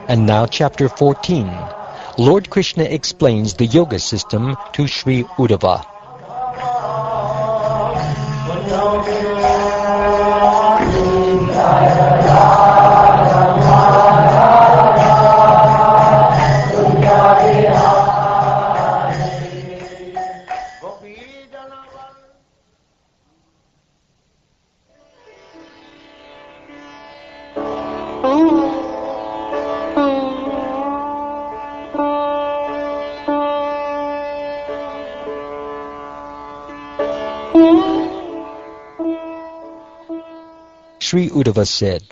And now chapter 14. Lord Krishna explains the yoga system to Sri Uddhava. Sri Uddhava said,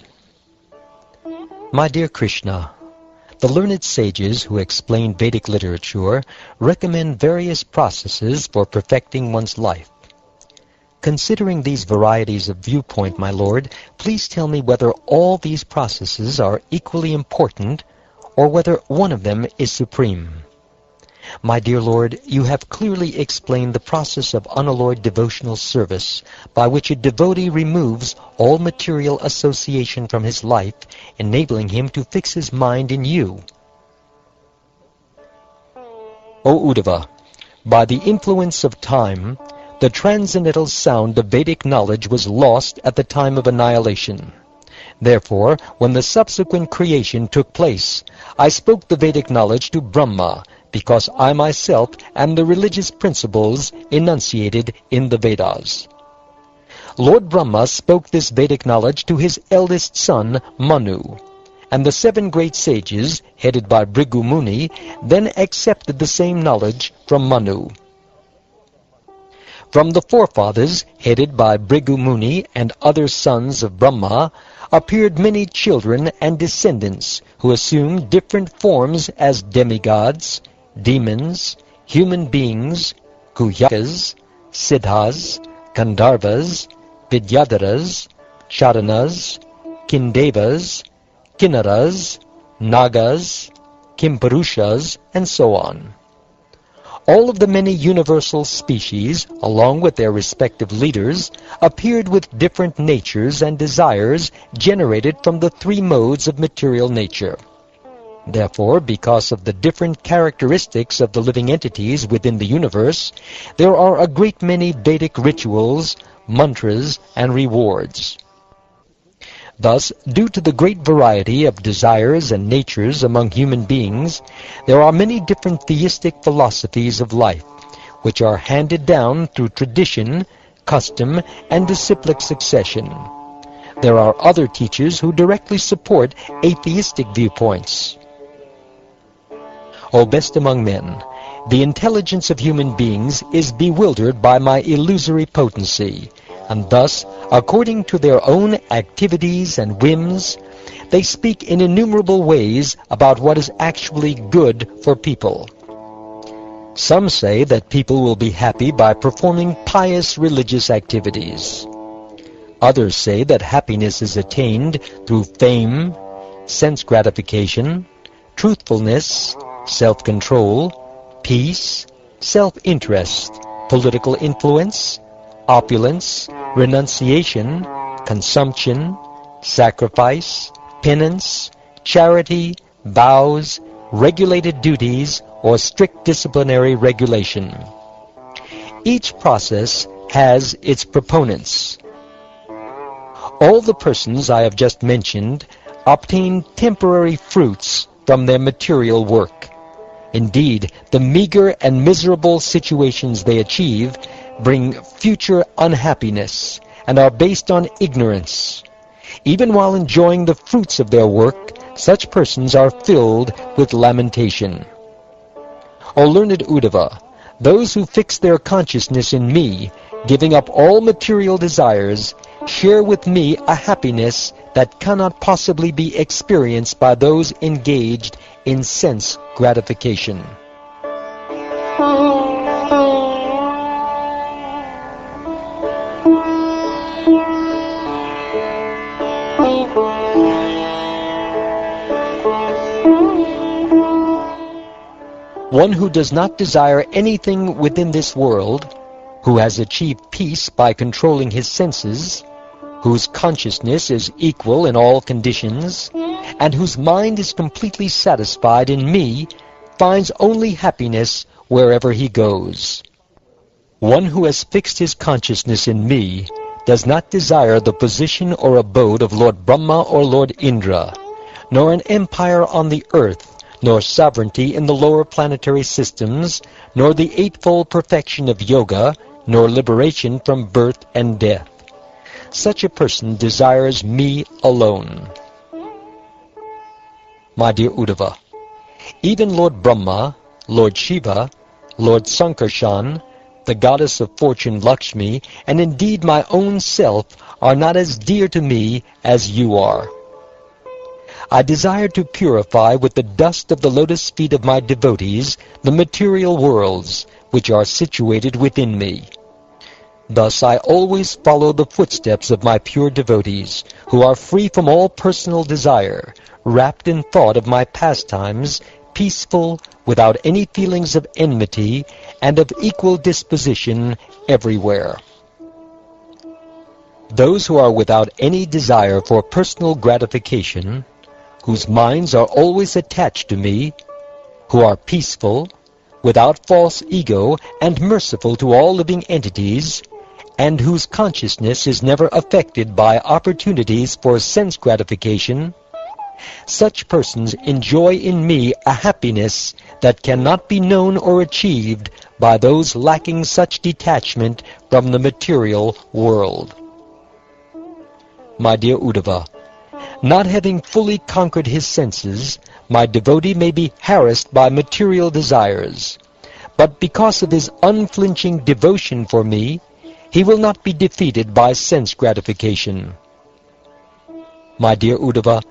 "My dear Krishna, the learned sages who explain Vedic literature recommend various processes for perfecting one's life. Considering these varieties of viewpoint, my Lord, please tell me whether all these processes are equally important or whether one of them is supreme. My dear Lord, you have clearly explained the process of unalloyed devotional service by which a devotee removes all material association from his life, enabling him to fix his mind in you. O Uddhava, by the influence of time, the transcendental sound of Vedic knowledge was lost at the time of annihilation. Therefore, when the subsequent creation took place, I spoke the Vedic knowledge to Brahma, because I myself am the religious principles enunciated in the Vedas. Lord Brahma spoke this Vedic knowledge to his eldest son, Manu, and the 7 great sages, headed by Bhrigu Muni, then accepted the same knowledge from Manu. From the forefathers, headed by Bhrigu Muni and other sons of Brahma, appeared many children and descendants who assumed different forms as demigods, demons, human beings, Guhyakas, Siddhas, Gandharvas, Vidyadharas, Charanas, Kindevas, Kinnaras, Nagas, Kimpurushas, and so on. All of the many universal species, along with their respective leaders, appeared with different natures and desires generated from the 3 modes of material nature. Therefore, because of the different characteristics of the living entities within the universe, there are a great many Vedic rituals, mantras, and rewards. Thus, due to the great variety of desires and natures among human beings, there are many different theistic philosophies of life, which are handed down through tradition, custom, and disciplic succession. There are other teachers who directly support atheistic viewpoints. O best among men, the intelligence of human beings is bewildered by my illusory potency, and thus, according to their own activities and whims, they speak in innumerable ways about what is actually good for people. Some say that people will be happy by performing pious religious activities. Others say that happiness is attained through fame, sense gratification, truthfulness, self-control, peace, self-interest, political influence, opulence, renunciation, consumption, sacrifice, penance, charity, vows, regulated duties, or strict disciplinary regulation. Each process has its proponents. All the persons I have just mentioned obtain temporary fruits from their material work. Indeed, the meager and miserable situations they achieve bring future unhappiness and are based on ignorance. Even while enjoying the fruits of their work, such persons are filled with lamentation. O learned Uddhava, those who fix their consciousness in me, giving up all material desires, share with me a happiness that cannot possibly be experienced by those engaged in sense gratification. One who does not desire anything within this world, who has achieved peace by controlling his senses, whose consciousness is equal in all conditions, and whose mind is completely satisfied in me, finds only happiness wherever he goes. One who has fixed his consciousness in me does not desire the position or abode of Lord Brahma or Lord Indra, nor an empire on the earth, nor sovereignty in the lower planetary systems, nor the eightfold perfection of yoga, nor liberation from birth and death. Such a person desires me alone. My dear Uddhava, even Lord Brahma, Lord Shiva, Lord Sankarshan, the goddess of fortune Lakshmi, and indeed my own self are not as dear to me as you are. I desire to purify with the dust of the lotus feet of my devotees the material worlds which are situated within me. Thus I always follow the footsteps of my pure devotees, who are free from all personal desire, wrapped in thought of my pastimes, peaceful, without any feelings of enmity, and of equal disposition everywhere. Those who are without any desire for personal gratification, whose minds are always attached to me, who are peaceful, without false ego, and merciful to all living entities, and whose consciousness is never affected by opportunities for sense gratification, such persons enjoy in me a happiness that cannot be known or achieved by those lacking such detachment from the material world. My dear Uddhava, not having fully conquered his senses, my devotee may be harassed by material desires, but because of his unflinching devotion for me, he will not be defeated by sense gratification. My dear Uddhava,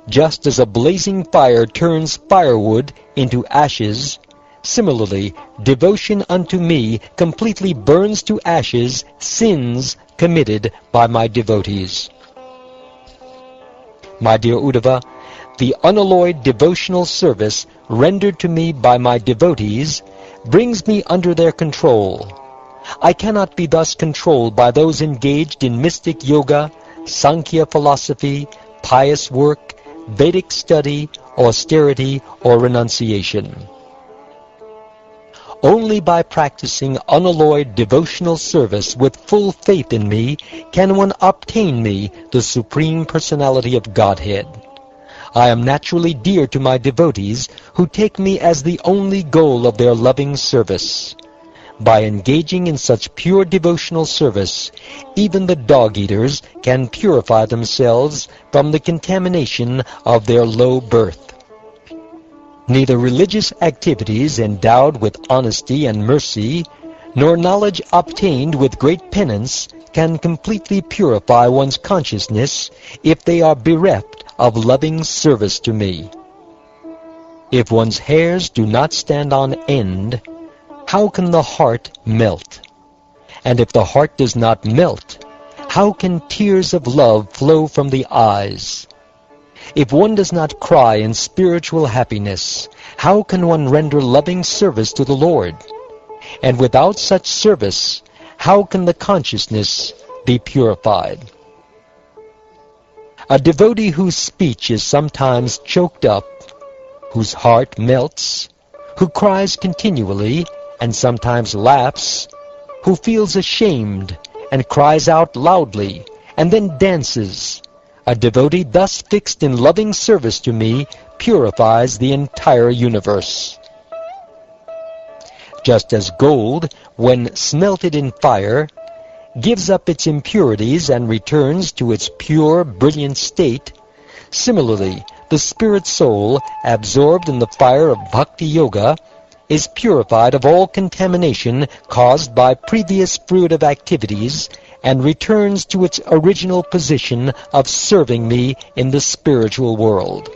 just as a blazing fire turns firewood into ashes, similarly, devotion unto me completely burns to ashes sins committed by my devotees. My dear Uddhava, the unalloyed devotional service rendered to me by my devotees brings me under their control. I cannot be thus controlled by those engaged in mystic yoga, Sankhya philosophy, pious work, Vedic study, austerity, or renunciation. Only by practicing unalloyed devotional service with full faith in me can one obtain me, the Supreme Personality of Godhead. I am naturally dear to my devotees, who take me as the only goal of their loving service. By engaging in such pure devotional service, even the dog-eaters can purify themselves from the contamination of their low birth. Neither religious activities endowed with honesty and mercy, nor knowledge obtained with great penance can completely purify one's consciousness if they are bereft of loving service to me. If one's hairs do not stand on end, how can the heart melt? And if the heart does not melt, how can tears of love flow from the eyes? If one does not cry in spiritual happiness, how can one render loving service to the Lord? And without such service, how can the consciousness be purified? A devotee whose speech is sometimes choked up, whose heart melts, who cries continually, and sometimes laughs, who feels ashamed and cries out loudly, and then dances, a devotee thus fixed in loving service to me purifies the entire universe. Just as gold, when smelted in fire, gives up its impurities and returns to its pure, brilliant state, similarly, the spirit soul, absorbed in the fire of bhakti yoga, is purified of all contamination caused by previous fruitive activities and returns to its original position of serving me in the spiritual world.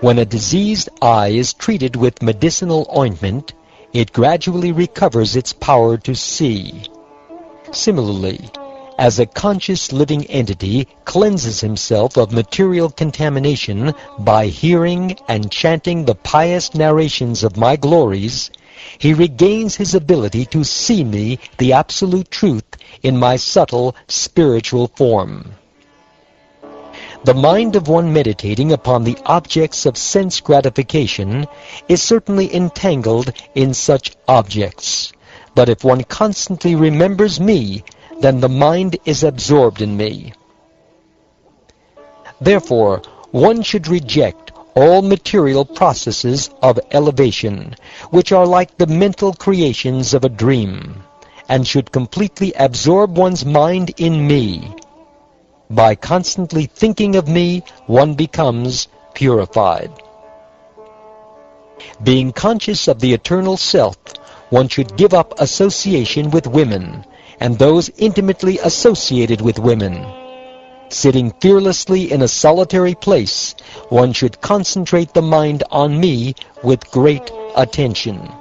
When a diseased eye is treated with medicinal ointment, it gradually recovers its power to see. Similarly, as a conscious living entity cleanses himself of material contamination by hearing and chanting the pious narrations of my glories, he regains his ability to see me, the absolute truth, in my subtle spiritual form. The mind of one meditating upon the objects of sense gratification is certainly entangled in such objects, but if one constantly remembers me, then the mind is absorbed in me. Therefore, one should reject all material processes of elevation, which are like the mental creations of a dream, and should completely absorb one's mind in me. By constantly thinking of me, one becomes purified. Being conscious of the eternal self, one should give up association with women, and those intimately associated with women. Sitting fearlessly in a solitary place, one should concentrate the mind on me with great attention.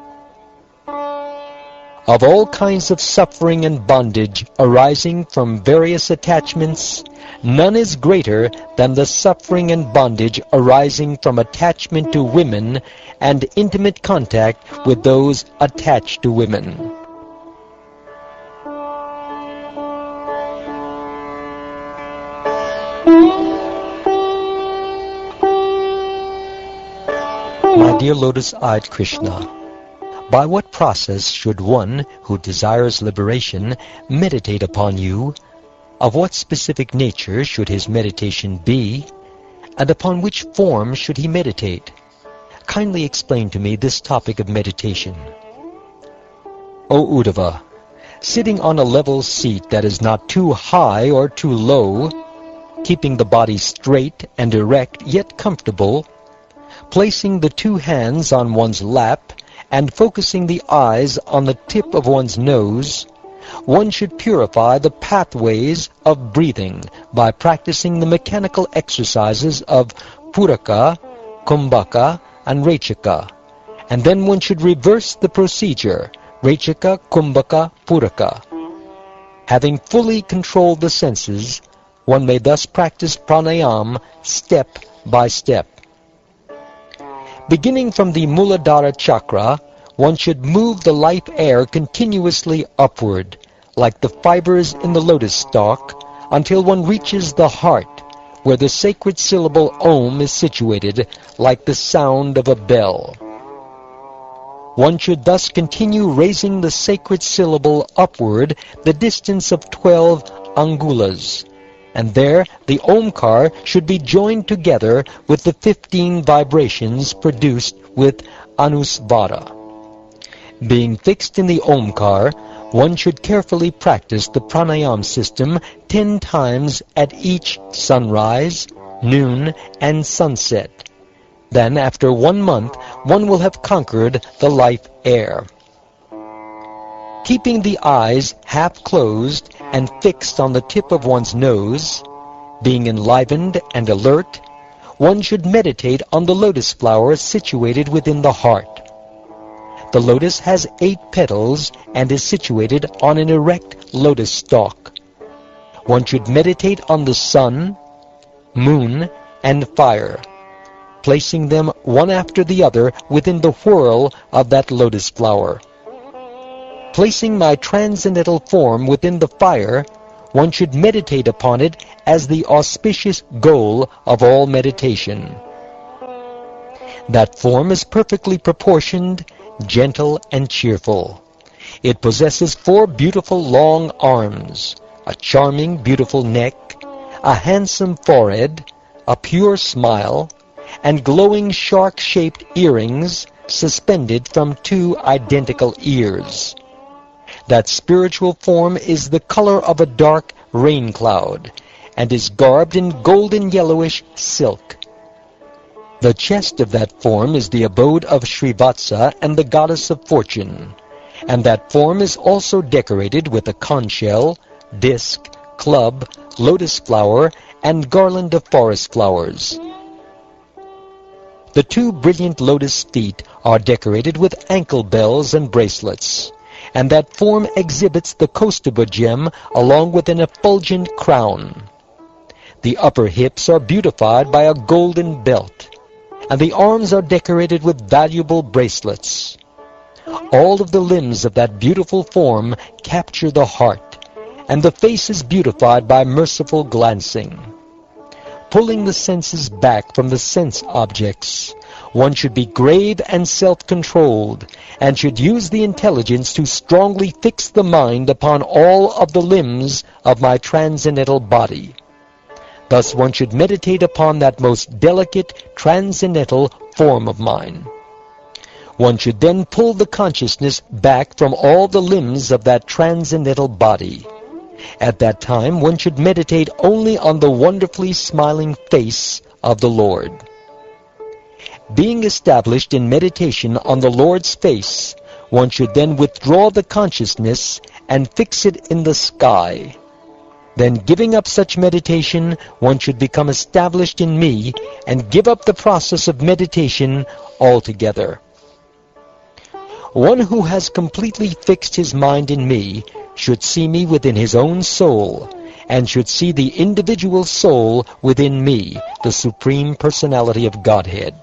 Of all kinds of suffering and bondage arising from various attachments, none is greater than the suffering and bondage arising from attachment to women and intimate contact with those attached to women. My dear lotus-eyed Krishna, by what process should one who desires liberation meditate upon you? Of what specific nature should his meditation be? And upon which form should he meditate? Kindly explain to me this topic of meditation. O Uddhava, sitting on a level seat that is not too high or too low, keeping the body straight and erect yet comfortable, placing the two hands on one's lap and focusing the eyes on the tip of one's nose, one should purify the pathways of breathing by practicing the mechanical exercises of Puraka, Kumbhaka, and Rechaka, and then one should reverse the procedure, Rechaka, Kumbhaka, Puraka. Having fully controlled the senses, one may thus practice pranayama step by step. Beginning from the Muladhara chakra, one should move the life air continuously upward, like the fibers in the lotus stalk, until one reaches the heart, where the sacred syllable Om is situated, like the sound of a bell. One should thus continue raising the sacred syllable upward the distance of 12 angulas, and there the Omkar should be joined together with the 15 vibrations produced with Anusvara. Being fixed in the Omkar, one should carefully practice the pranayama system 10 times at each sunrise, noon, and sunset. Then, after 1 month, one will have conquered the life air. Keeping the eyes half closed and fixed on the tip of one's nose, being enlivened and alert, one should meditate on the lotus flower situated within the heart. The lotus has 8 petals and is situated on an erect lotus stalk. One should meditate on the sun, moon, and fire, placing them one after the other within the whirl of that lotus flower. Placing my transcendental form within the fire, one should meditate upon it as the auspicious goal of all meditation. That form is perfectly proportioned, gentle, and cheerful. It possesses 4 beautiful long arms, a charming, beautiful neck, a handsome forehead, a pure smile, and glowing shark-shaped earrings suspended from 2 identical ears. That spiritual form is the color of a dark rain cloud, and is garbed in golden yellowish silk. The chest of that form is the abode of Srivatsa and the goddess of fortune, and that form is also decorated with a conch shell, disc, club, lotus flower, and garland of forest flowers. The 2 brilliant lotus feet are decorated with ankle bells and bracelets, and that form exhibits the Kaustubha gem along with an effulgent crown. The upper hips are beautified by a golden belt, and the arms are decorated with valuable bracelets. All of the limbs of that beautiful form capture the heart, and the face is beautified by merciful glancing. Pulling the senses back from the sense objects, one should be grave and self-controlled, and should use the intelligence to strongly fix the mind upon all of the limbs of my transcendental body. Thus one should meditate upon that most delicate transcendental form of mine. One should then pull the consciousness back from all the limbs of that transcendental body. At that time one should meditate only on the wonderfully smiling face of the Lord. Being established in meditation on the Lord's face, one should then withdraw the consciousness and fix it in the sky. Then, giving up such meditation, one should become established in me and give up the process of meditation altogether. One who has completely fixed his mind in me should see me within his own soul, and should see the individual soul within me, the Supreme Personality of Godhead.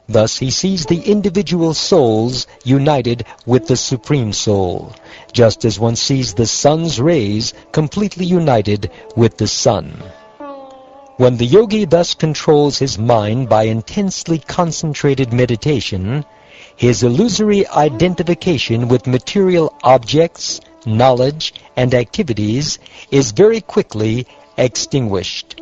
Thus he sees the individual souls united with the Supreme Soul, just as one sees the sun's rays completely united with the sun. When the yogi thus controls his mind by intensely concentrated meditation, his illusory identification with material objects, knowledge, and activities is very quickly extinguished.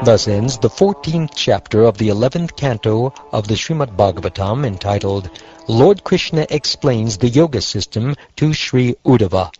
Thus ends the 14th chapter of the 11th canto of the Srimad Bhagavatam, entitled Lord Krishna Explains the Yoga System to Sri Uddhava.